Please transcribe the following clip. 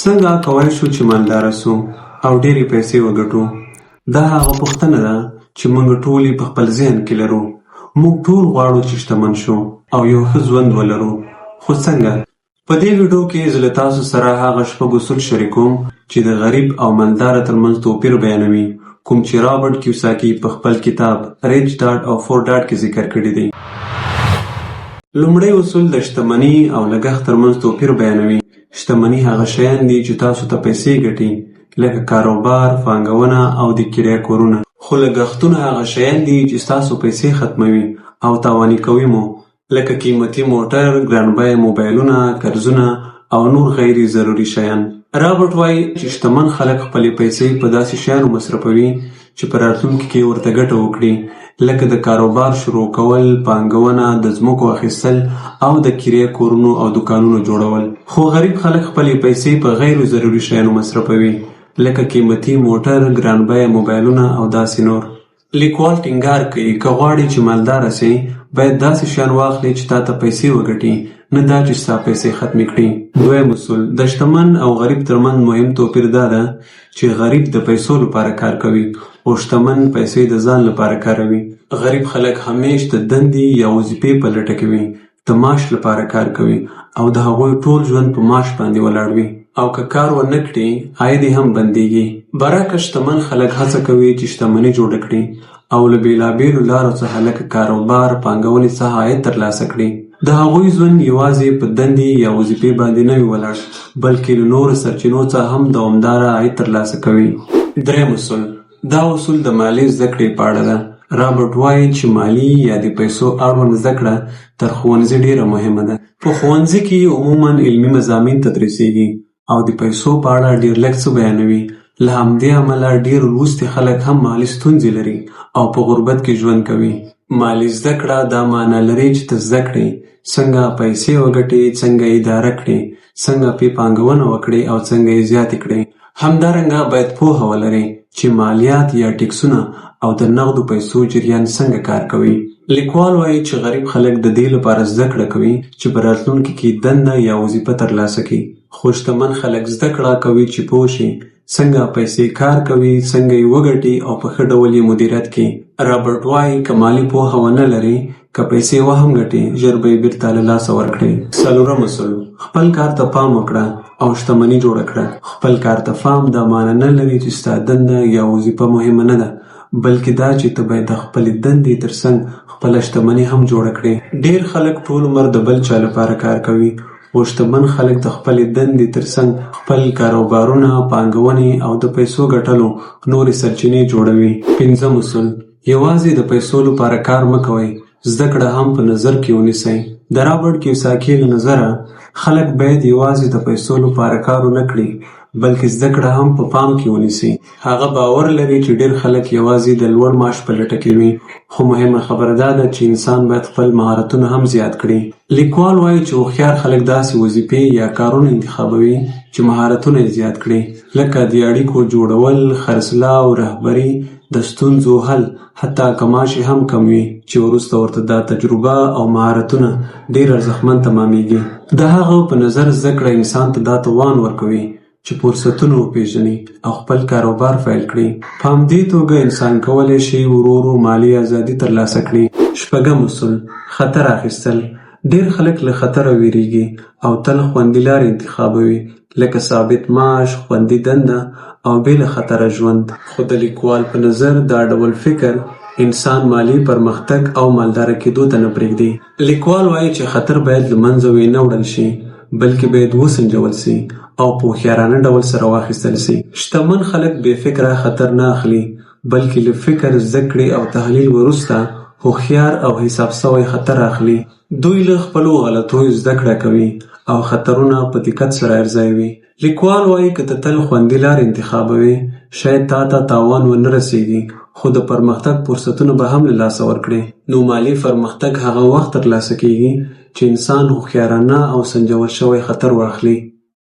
څنګه کولی شو چې مالداره سو او ډېرې پیسې وګټو؟ دا هغه پوښتنه ده چې موږ ټول په خپل ذهن کې لرو. موږ ټول غواړو چې شتمن شو او یو ښه ژوند ولرو، خو څنګه؟ په دې ویډیو کې زه له تاسو سره هغه شپږ اصول شریکوم چې د غریب او مالداره ترمنځ توپیر بیانوي، کوم چې رابرټ کیوساکي په خپل کتاب ریچ ډاډ او پور ډاډ کې ذکر کړی دی. لومړی اصول د شتمنۍ او لګښت ترمنځ توپیر بیانوي. شتمني هغه شیان دي چې تاسو ته پیسې ګټي، لکه کاروبار، پانګونه او د کرایې کورونه. خو لګښتونه هغه شیان دي چې ستاسو پیسې ختموي او تاواني کوي مو، لکه قیمتي موټر، ګرانبیه موبایلونه، قرضونه او نور غیر ضروري شیان. رابرټ وایي چې شتمن خلک خپلې پیسې په داسې شیانو مصرفوي چې په راتلونکي کې ورته ګټه وکړي، لکه د کاروبار شروع کول، پانګونه، د ځمکو اخیستل او د کرایې کورونو او دکانونو جوړول. خو غریب خلک خپلې پیسې په غیر ضروري شیانو مصرفوي، لکه قیمتي موټر، ګرانبیه موبایلونه او داسې نور. لیکوال ټینګار کوي که غواړې چې مالداره سې، باید داسې شیان واخلې چې تا ته پیسې وګټي، نه دا چې ستا پیسې ختمې کړي. دویم اصول د شتمن او غریب ترمنځ مهم توپیر دا ده چې غریب د پیسو لپاره کار کوي او شتمن پیسې د ځان لپاره کاروي. غریب خلک همیش د دندې یا وظیفې په لټه کې وي، د معاش لپاره کار کوي او د هغوی ټول ژوند په معاش باندې ولاړ وي، او که کار ونه کړي عاید یې هم بندېږي. برعکس شتمن خلک هڅه کوي چې شتمني جوړه کړي او له بېلابېلو لارو څخه لکه کاروبار، پانګونې څخه عاید ترلاسه کړي. د هغوی ژوند یوازې په دندې یا وظیفې باندې نه وي ولاړ، بلکې له نورو سرچینو څخه هم دوامداره عاید ترلاسه کوي. دریم اصول دا اصول د مالي زده کړې په اړه ده. رابرټ وایي چې مالي یا د پیسو اړوند زده کړه تر ښوونځي ډېره مهمه ده. په ښوونځي کې عموماً علمي مضامین تدریسیږي او د پیسو په اړه ډېر لږ څه بیانوي. له همدې امله ډېر لوستي خلک هم مالي ستونزې لري او په غربت کې ژوند کوي. مالي زده کړه دا معنی لري چې ته زده کړې څنګه پیسې وګټې، څنګه یې اداره کړې، څنګه پې پانګونه وکړې او څنګه یې زیاتې کړې. همدارنګه باید پوهه ولرې چې مالیات یا ټکسونه او د نغدو پیسو جریان څنګه کار کوي. لیکوال وایي چې غریب خلک د دې لپاره زده کړه کوي چې په راتلونکي کې دنده یا وظیفه ترلاسه کړي، خو شتمن خلک زده کړه کوي چې پوه شي څنګه پیسې کار کوي، څنګه یې وګټي او په ښه ډول یې مدیریت کړي. رابرټ وایي که مالي پوهه ونه لري، که پیسې وهم ګټي، ژر به یې بیرته له لاسه ورکړي. څلورم اصول خپل کار ته پام وکړه او شتمني جوړه کړه. خپل کار ته پام دا معنی نه لري چې ستا دنده یا وظیفه مهمه نه ده، بلکې دا چې ته باید د خپلې دندې ترڅنګ خپله شتمني هم جوړه کړې. ډېر خلک ټول عمر د بل چا لپاره کار کوي، خو شتمن خلک د خپلې دندې ترڅنګ خپل کاروبارونه، پانګونې او د پیسو ګټلو نورې سرچینې جوړوي. پنځم اصول یوازې د پیسو لپاره کار مه کوئ، زده کړه هم په نظر کې ونیسئ. د رابرټ کیوساکي له نظره خلک باید یوازې د پیسو لپاره کار ونه کړي، بلکې زده کړه هم په پام کې ونیسي. هغه باور لري چې ډېر خلک یوازې د لوړ معاش په لټه کې وي، خو مهمه خبره دا ده چې انسان باید خپل مهارتونه هم زیات کړي. لیکوال وایي چې هوښیار خلک داسې وظیفې یا کارونه انتخابوي چې مهارتونه یې زیات کړي، لکه د اړیکو جوړول، خرڅلاو، رهبري، د ستونزو حل، حتی که معاش یې هم کم وي، چې وروسته ورته دا تجربه او مهارتونه ډېر ارزښتمن تمامیږي. د هغه په نظر زده کړه انسان ته دا توان ورکوي چې فرصتونه وپېژني او خپل کاروبار پیل کړي. په همدې توګه انسان کولی شي ورو ورو مالي ازادي ترلاسه کړي. شپږم اصول خطر اخیستل. ډېر خلک له خطره ویریږي او تل خوندي لارې انتخابوي، لکه ثابت معاش، خوندي دنده او بې له خطره ژوند. خو د لیکوال په نظر دا ډول فکر انسان مالي پرمختګ او مالداره کېدو ته نه پرېږدي. لیکوال وایي چې خطر باید له منځه ونه وړل شي، بلکې باید وسنجول سي او په هوښیارانه ډول سره واخیستل سي. شتمن خلک بې فکره خطر نه اخلي، بلکې له فکر، زده کړې او تحلیل وروسته هوښیار او حساب سوی خطر اخلي. دوی له خپلو غلطیو زده کړه کوي او خطرونه په دقت سره ارزوي. لیکوال وایي که ته تل خوندي لار انتخابوي، شاید تا ته تاوان ونه رسیږي، خو د پرمختګ فرصتونه به هم له لاسه ورکړي. نو مالي پرمختګ هغه وخت ترلاسه کیږي چې انسان هوښیارانه او سنجول شوی خطر واخلي.